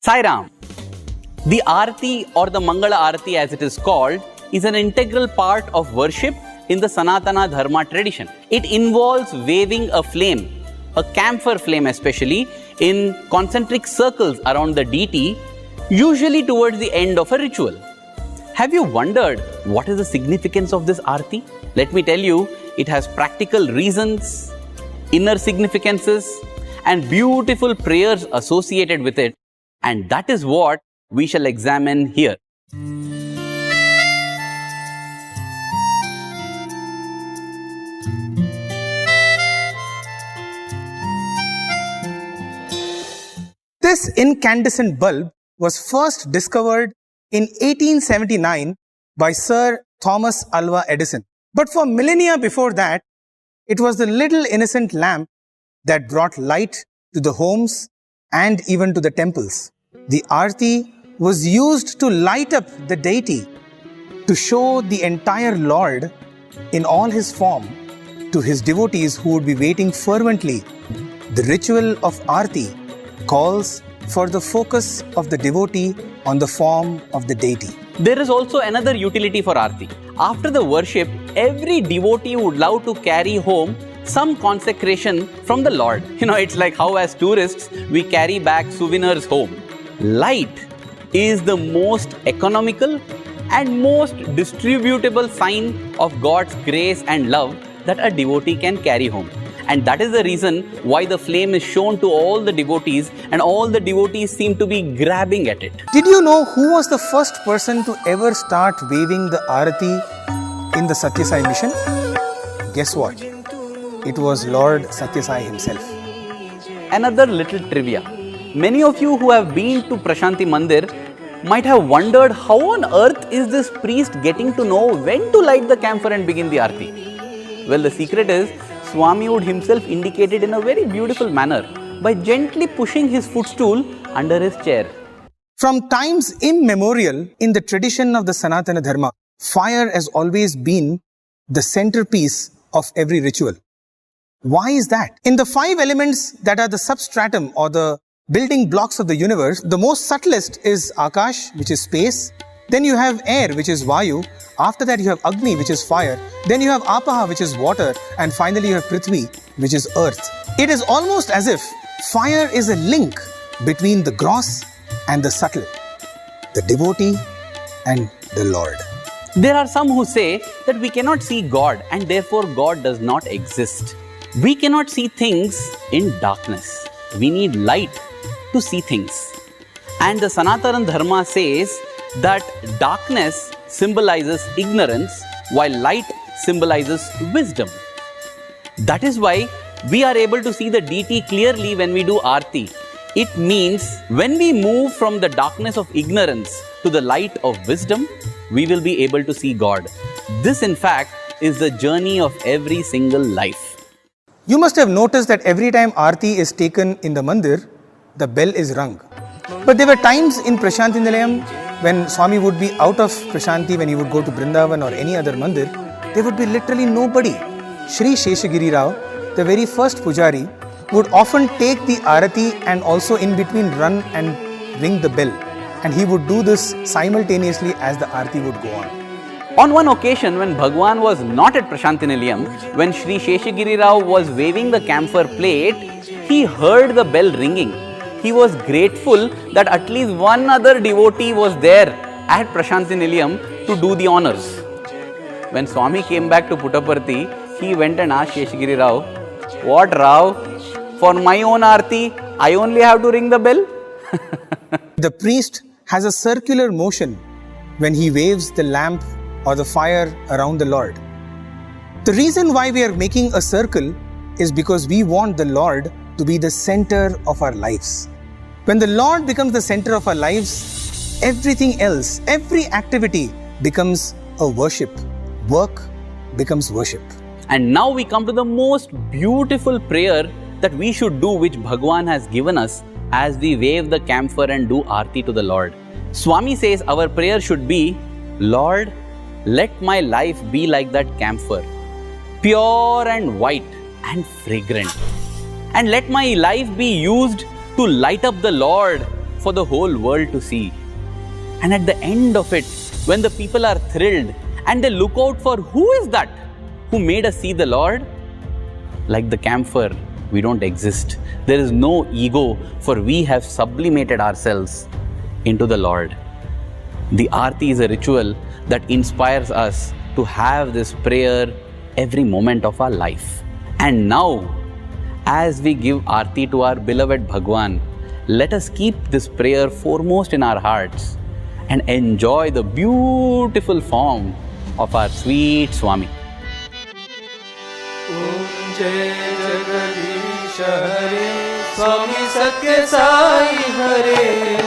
Sai Ram. The Arati or the Mangala Arati as it is called is an integral part of worship in the Sanathana Dharma tradition. It involves waving a flame, a camphor flame especially, in concentric circles around the deity, usually towards the end of a ritual. Have you wondered what is the significance of this Arati? Let me tell you, it has practical reasons, inner significances, and beautiful prayers associated with it. And that is what we shall examine here. This incandescent bulb was first discovered in 1879 by Sir Thomas Alva Edison. But for millennia before that, it was the little innocent lamp that brought light to the homes and even to the temples. The Arati was used to light up the deity, to show the entire Lord in all his form to his devotees who would be waiting fervently. The ritual of Arati calls for the focus of the devotee on the form of the deity. There is also another utility for Arati. After the worship, every devotee would love to carry home some consecration from the Lord. It's like how as tourists, we carry back souvenirs home. Light is the most economical and most distributable sign of God's grace and love that a devotee can carry home. And that is the reason why the flame is shown to all the devotees, and all the devotees seem to be grabbing at it. Did you know who was the first person to ever start waving the Arati in the Sathya Sai mission? Guess what? It was Lord Sathya Sai himself. Another little trivia. Many of you who have been to Prashanti Mandir might have wondered how on earth is this priest getting to know when to light the camphor and begin the Arati? Well, the secret is Swami would himself indicate it in a very beautiful manner by gently pushing his footstool under his chair. From times immemorial in the tradition of the Sanathana Dharma, fire has always been the centerpiece of every ritual. Why is that? In the 5 elements that are the substratum or the building blocks of the universe, the most subtlest is Akash, which is space. Then you have air, which is Vayu. After that you have Agni, which is fire. Then you have Apaha, which is water. And finally you have Prithvi, which is earth. It is almost as if fire is a link between the gross and the subtle, the devotee and the Lord. There are some who say that we cannot see God and therefore God does not exist. We cannot see things in darkness. We need light to see things. And the Sanathana Dharma says that darkness symbolizes ignorance while light symbolizes wisdom. That is why we are able to see the deity clearly when we do Arati. It means when we move from the darkness of ignorance to the light of wisdom, we will be able to see God. This in fact is the journey of every single life. You must have noticed that every time Arati is taken in the mandir, the bell is rung. But there were times in Prashanti Nilayam when Swami would be out of Prashanti, when he would go to Vrindavan or any other mandir, there would be literally nobody. Sri Sheshagiri Rao, the very first pujari, would often take the Arati and also in between run and ring the bell. And he would do this simultaneously as the Arati would go on. On one occasion when Bhagawan was not at Prashanti Nilayam, when Sri Sheshagiri Rao was waving the camphor plate, he heard the bell ringing. He was grateful that at least one other devotee was there at Prashanti Nilayam to do the honors. When Swami came back to Puttaparthi, he went and asked Sheshagiri Rao, "What Rao? For my own Arati, I only have to ring the bell?" The priest has a circular motion when he waves the lamp or the fire around the Lord. The reason why we are making a circle is because we want the Lord to be the center of our lives. When the Lord becomes the center of our lives, everything else, every activity becomes a worship. Work becomes worship. And now we come to the most beautiful prayer that we should do, which Bhagawan has given us as we wave the camphor and do Arati to the Lord. Swami says our prayer should be, "Lord, let my life be like that camphor, pure and white and fragrant. And let my life be used to light up the Lord for the whole world to see. And at the end of it, when the people are thrilled and they look out for who is that who made us see the Lord, like the camphor, we don't exist. There is no ego, for we have sublimated ourselves into the Lord. The Aarti is a ritual that inspires us to have this prayer every moment of our life. And now, as we give Aarti to our beloved Bhagawan, let us keep this prayer foremost in our hearts and enjoy the beautiful form of our sweet Swami. Om Jai Jagadish Hare, Swami Sathya Sai Hare,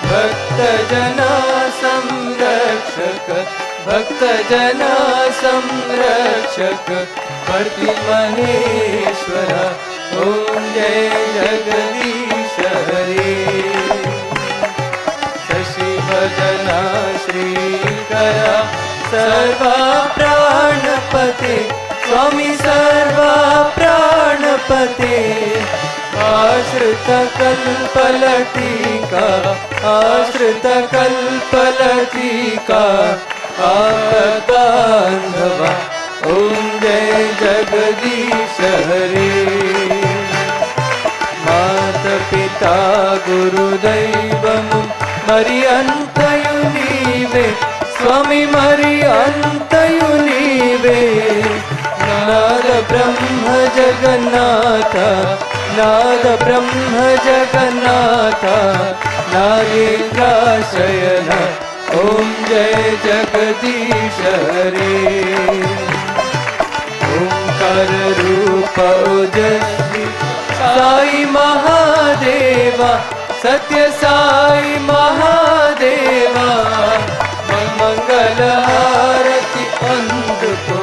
Bhakta Jana Samrakshak, Bhakta Jana Samrakshak, Parti Maheshwara. Om Jai Jagadish Hare, Shashi Bhajana Shri Kara, Sarva Pranapate, Swami Sarva Pranapate, Ashrita Kalpalatika, Ashrita Kalpalatika, Apagandhava. Om Jai Jagadish Hare, Mata Pita Guru Daivam Mariantayu Nive, Swami Mariantayu Nive, Nada Brahma Jagannatha, Nada Brahma Jagannatha, Narendra Shayana. Om Jai Jagadish Hare, Omkar Rupa Ojasvi Sai Mahadeva, Sathya Sai Mahadeva, Mangala Harati Andko,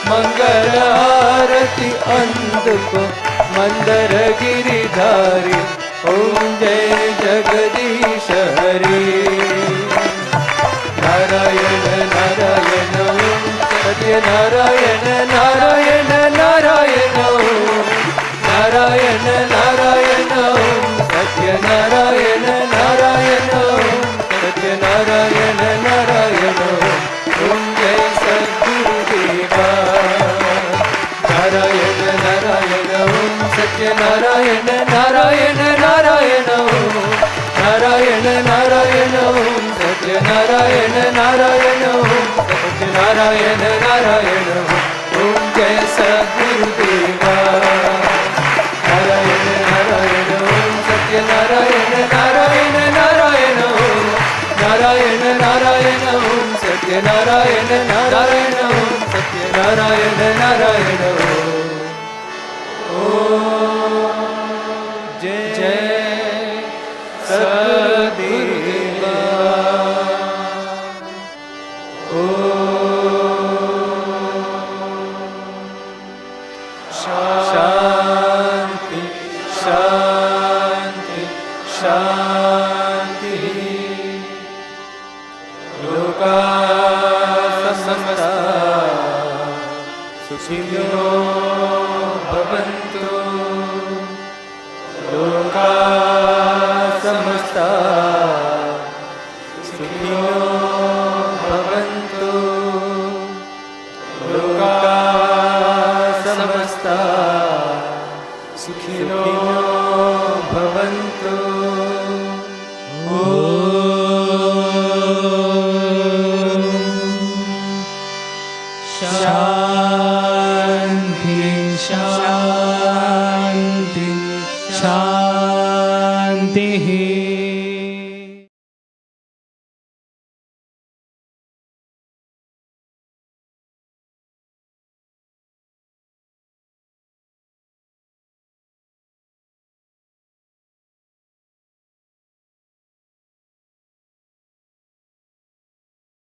Mangala Harati Andko, Mandara Giridhari. Om Jai Jagadish Hare, Narayana Narayana Om Satya Narayana Narayana Narayana Om Narayana Narayana Om Satya Narayana Narayana Om Satya Narayana Narayana Om Jai Sadguru Deva, Narayana Narayana Om Satya Narayana Narayana Narayana Om Narayana Narayana Om Satya Narayana Narayana Om Satya Narayana Narayana Om Jai Sadguru Deva, Narayana Narayana Om Satya Narayana Narayana Narayana Om Narayana Narayana Om Satya Narayana Narayana Om Satya Narayana Narayana Om Jai Sadeva. Shanti, Shanti, Shanti. Loka samasta sukhino bhavantu. Loka samasta sukhino bhavantu. Loka samasta sukhino bhavantu. Shanti, Shanti.